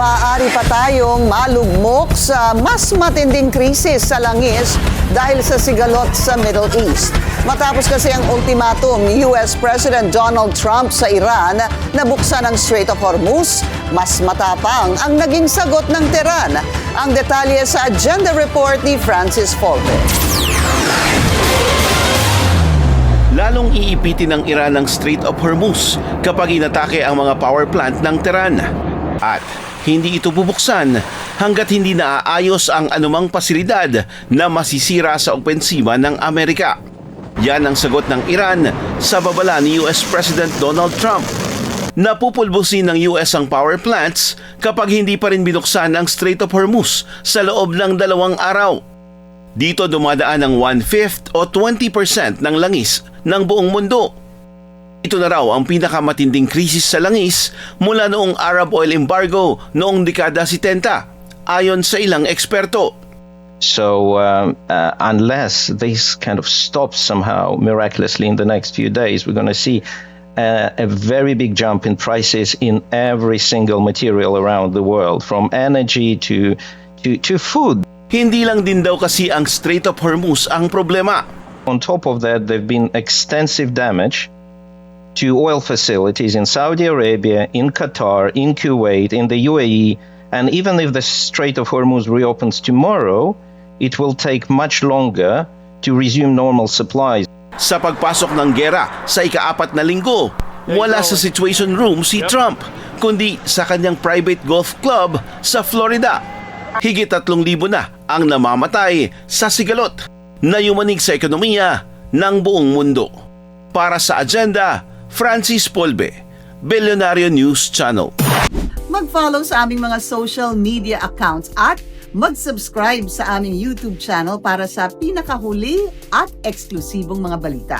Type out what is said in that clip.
maaari pa tayong malugmok sa mas matinding krisis sa langis dahil sa sigalot sa Middle East. Matapos kasi ang ultimatum ni US President Donald Trump sa Iran na buksan ang Strait of Hormuz, mas matapang ang naging sagot ng Tehran. Ang detalye sa Agenda Report ni Francis Folpe. Lalong iipitin ng Iran ang Strait of Hormuz kapag inatake ang mga power plant ng Tehran. At hindi ito bubuksan hanggat hindi naaayos ang anumang pasilidad na masisira sa opensiba ng Amerika. Yan ang sagot ng Iran sa babala ni US President Donald Trump. Napupulbusin ng US ang power plants kapag hindi pa rin binuksan ang Strait of Hormuz sa loob ng 2 araw. Dito dumadaan ang 1/5 o 20% ng langis ng buong mundo. Ito na raw ang pinakamatinding krisis sa langis mula noong Arab oil embargo noong dekada 70, ayon sa ilang eksperto. So unless this kind of stops somehow miraculously in the next few days, we're going to see a very big jump in prices in every single material around the world, from energy to food. Hindi lang din daw kasi ang Strait of Hormuz ang problema. On top of that, there've been extensive damage to oil facilities in Saudi Arabia, in Qatar, in Kuwait, in the UAE, and even if the Strait of Hormuz reopens tomorrow, it will take much longer to resume normal supplies. Sa pagpasok ng gera sa ika-4 na linggo, wala sa Situation Room si Trump, kundi sa kanyang private golf club sa Florida. Higit 3,000 na ang namamatay sa sigalot na yumanig sa ekonomiya ng buong mundo. Para sa Agenda, Francis Folpe, Billionario News Channel. Mag-follow sa aming mga social media accounts at mag-subscribe sa aming YouTube channel para sa pinakahuli at eksklusibong mga balita.